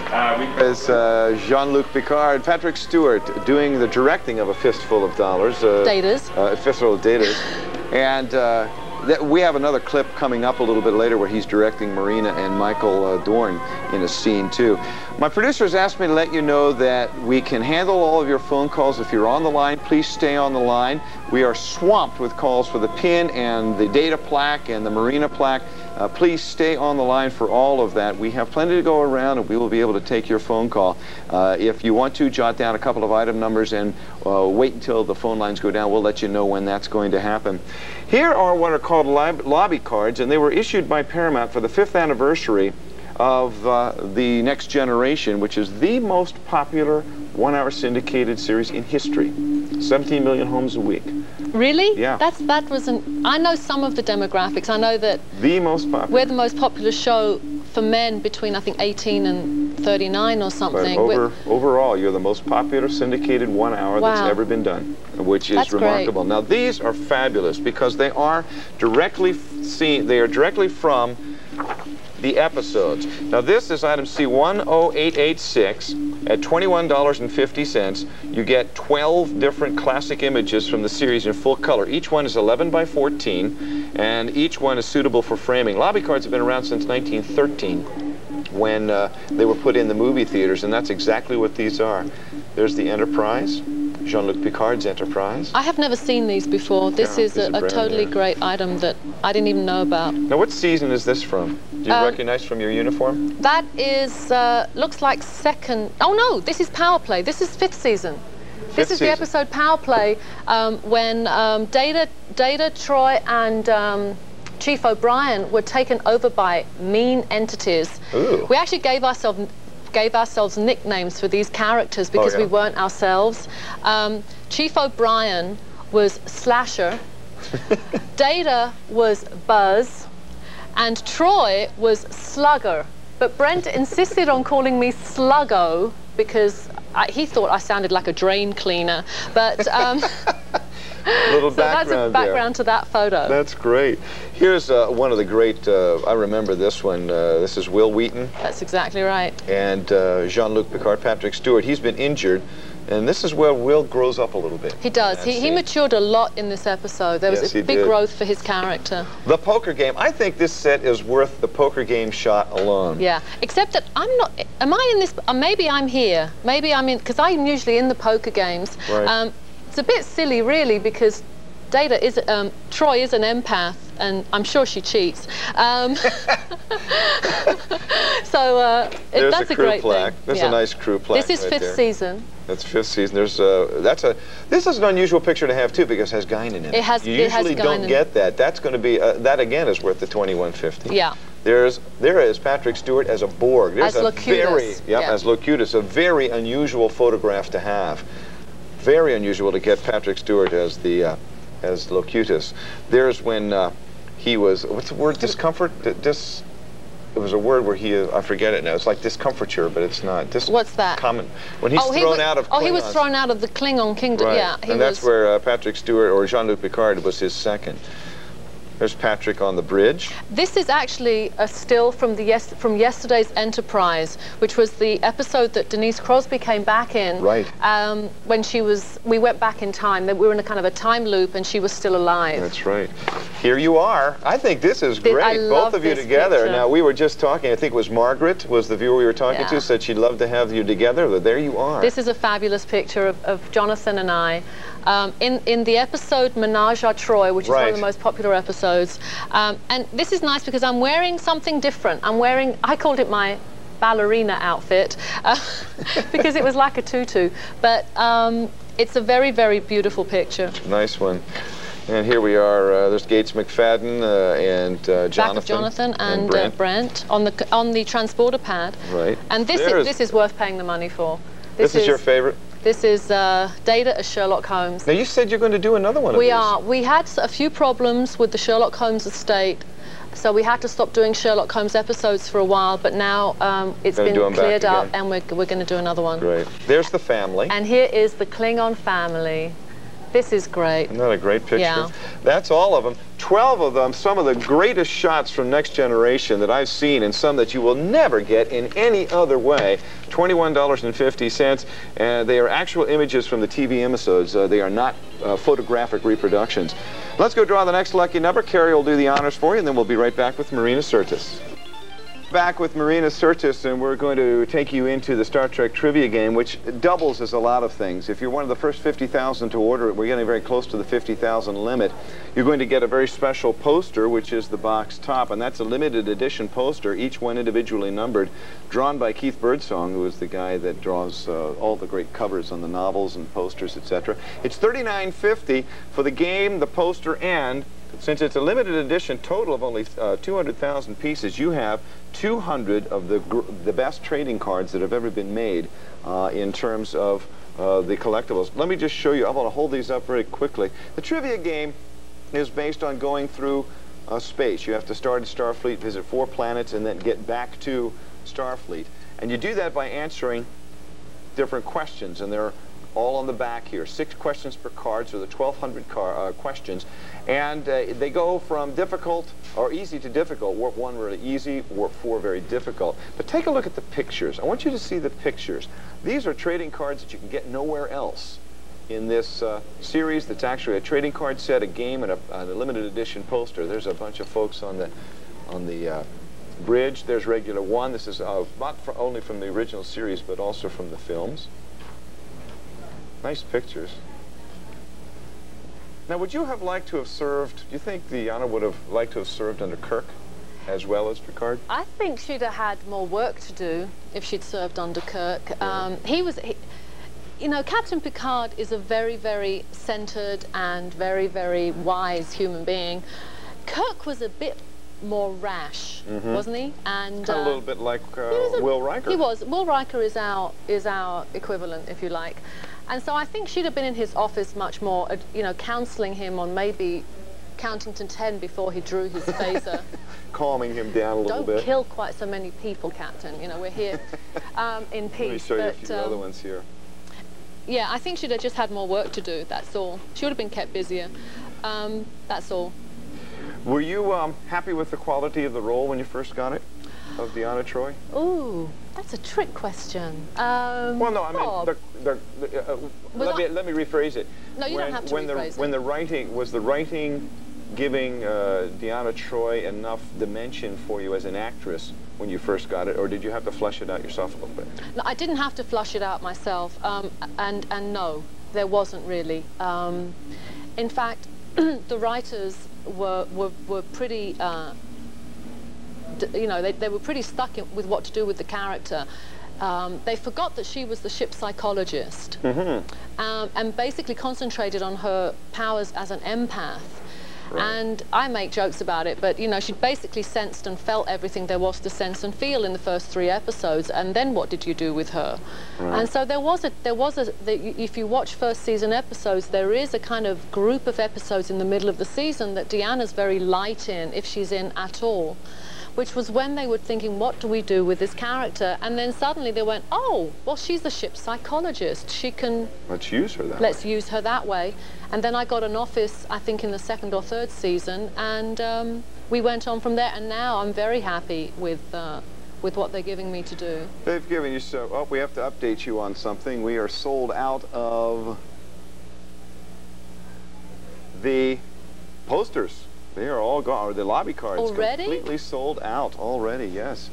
As Jean-Luc Picard, Patrick Stewart doing the directing of A Fistful of Dollars. Datas. A Fistful of Datas. And we have another clip coming up a little bit later where he's directing Marina and Michael Dorn in a scene too. My producers asked me to let you know that we can handle all of your phone calls. If you're on the line, please stay on the line. We are swamped with calls for the PIN and the data plaque and the Marina plaque. Please stay on the line for all of that. We have plenty to go around, and we will be able to take your phone call. If you want to, jot down a couple of item numbers and wait until the phone lines go down. We'll let you know when that's going to happen. Here are what are called lobby cards, and they were issued by Paramount for the 5th anniversary of The Next Generation, which is the most popular one-hour syndicated series in history. 17 million homes a week. Really? Yeah. That was I know some of the demographics. I know that the most popular. We're the most popular show for men between, I think, 18 and 39 or something. But overall, you're the most popular syndicated one-hour that's ever been done, which is remarkable. Great. Now, these are fabulous because they are directly from the episodes. Now, this is item C10886 at $21.50. You get 12 different classic images from the series in full color. Each one is 11 by 14, and each one is suitable for framing. Lobby cards have been around since 1913 when they were put in the movie theaters, and that's exactly what these are. There's the Enterprise, Jean-Luc Picard's Enterprise. I have never seen these before. This is a totally great item that I didn't even know about. Now, what season is this from? Do you recognize from your uniform? That is, looks like second. Oh no, this is Power Play. This is 5th season. This is the episode Power Play when Data, Troy, and Chief O'Brien were taken over by mean entities. Ooh. We actually gave ourselves nicknames for these characters because we weren't ourselves. Chief O'Brien was Slasher, Data was Buzz, and Troy was Slugger. But Brent insisted on calling me Sluggo because he thought I sounded like a drain cleaner. But little so that's a background to that photo. That's great. Here's one of the great, I remember this one. This is Will Wheaton. That's exactly right. And Jean-Luc Picard, Patrick Stewart. He's been injured, and this is where Will grows up a little bit. He does. He matured a lot in this episode. There was a big growth for his character. The poker game. I think this set is worth the poker game shot alone. Yeah, except that I'm not, am I in this, maybe I'm here. Maybe I'm in, because I'm usually in the poker games. Right. It's a bit silly, really, because Data is, Troy is an empath, and I'm sure she cheats. So that's a great plaque. thing. There's a nice crew plaque. This is 5th season. That's 5th season. There's this is an unusual picture to have too because it has Guinan in it. You usually don't get that. That's going to be that again is worth the $21.50. Yeah. There is Patrick Stewart as a Borg. There's as Locutus. As Locutus, a very unusual photograph to have. Very unusual to get Patrick Stewart as the as Locutus. There's when he was, what's the word? Discomfort. It was a word where I forget it now. It's like discomfiture, but it's not. What's that? Common. When he's thrown out of Klingons. Oh, he was thrown out of the Klingon kingdom. Right. Yeah, and that's where Patrick Stewart or Jean-Luc Picard was his second. There's Patrick on the bridge. This is actually a still from yesterday's Enterprise, which was the episode that Denise Crosby came back in. Right. When we went back in time. We were in a kind of a time loop, and she was still alive. That's right. Here you are. I think this is great. Both of you together. Picture. Now, we were just talking, I think it was Margaret, was the viewer we were talking to, said she'd love to have you together, but there you are. This is a fabulous picture of Jonathan and I. In the episode Menage à Troy, which is one of the most popular episodes. And this is nice because I'm wearing something different. I called it my ballerina outfit because it was like a tutu. But it's a very, very beautiful picture. Nice one. And here we are, there's Gates McFadden and Jonathan. Back of Jonathan and Brent on the transporter pad. Right. And this is worth paying the money for. This is your favorite? This is Data as Sherlock Holmes. Now, you said you're going to do another one of these. We are. We had a few problems with the Sherlock Holmes estate, so we had to stop doing Sherlock Holmes episodes for a while, but now it's been cleared up, and we're going to do another one. Great. There's the family. And here is the Klingon family. This is great. Isn't that a great picture? Yeah. That's all of them. 12 of them, some of the greatest shots from Next Generation that I've seen, and some that you will never get in any other way. $21.50, and they are actual images from the TV episodes. They are not photographic reproductions. Let's go draw the next lucky number. Carrie will do the honors for you, and then we'll be right back with Marina Sirtis. Back with Marina Sirtis, and we're going to take you into the Star Trek trivia game, which doubles as a lot of things. If you're one of the first 50,000 to order it, we're getting very close to the 50,000 limit. You're going to get a very special poster, which is the box top, and that's a limited edition poster, each one individually numbered, drawn by Keith Birdsong, who is the guy that draws all the great covers on the novels and posters, etc. It's $39.50 for the game, the poster, and since it's a limited edition total of only 200,000 pieces, you have 200 of the best trading cards that have ever been made in terms of the collectibles. Let me just show you. I want to hold these up very quickly. The trivia game is based on going through space. You have to start at Starfleet, visit 4 planets, and then get back to Starfleet. And you do that by answering different questions, and they're all on the back here. 6 questions per card, so the 1,200 questions. And they go from difficult or easy to difficult. Warp 1 really easy, Warp 4 very difficult. But take a look at the pictures. I want you to see the pictures. These are trading cards that you can get nowhere else in this series. That's actually a trading card set, a game, and a limited edition poster. There's a bunch of folks on the bridge. There's regular 1. This is not only from the original series, but also from the films. Nice pictures. Now, would you have liked to have served, do you think Deanna would have liked to have served under Kirk as well as Picard? I think she'd have had more work to do if she'd served under Kirk. You know, Captain Picard is a very, very centered and very, very wise human being. Kirk was a bit more rash, wasn't he? And a little bit like Will Riker. He was. Will Riker is our equivalent, if you like. And so I think she'd have been in his office much more, you know, counseling him on maybe counting to 10 before he drew his phaser. Calming him down a little bit. Don't kill quite so many people, Captain. You know, we're here in peace. Let me show you a few other ones here. Yeah, I think she'd have just had more work to do, that's all. She would have been kept busier. That's all. Were you happy with the quality of the role when you first got it, of Deanna Troi? Ooh, that's a trick question. Well, no, I mean, let me rephrase it. No, you don't have to rephrase it. When the writing, was the writing giving Deanna Troi enough dimension for you as an actress when you first got it, or did you have to flesh it out yourself a little bit? No, I didn't have to flush it out myself, and no, there wasn't really. In fact, the writers were pretty, you know, they were pretty stuck with what to do with the character. They forgot that she was the ship psychologist, and basically concentrated on her powers as an empath. Right. And I make jokes about it, but you know, she basically sensed and felt everything there was to sense and feel in the first 3 episodes. And then what did you do with her? Right. And so if you watch first season episodes, there is a kind of group of episodes in the middle of the season that Deanna's very light in, if she's in at all, which was when they were thinking, what do we do with this character? And then suddenly they went, oh, well, she's the ship psychologist. She can... Let's use her that way. Let's use her that way. And then I got an office, I think, in the 2nd or 3rd season, and we went on from there. And now I'm very happy with what they're giving me to do. They've given you so... Oh, we have to update you on something. We are sold out of the posters. They are all gone, or the lobby cards. Already? Completely sold out already, yes.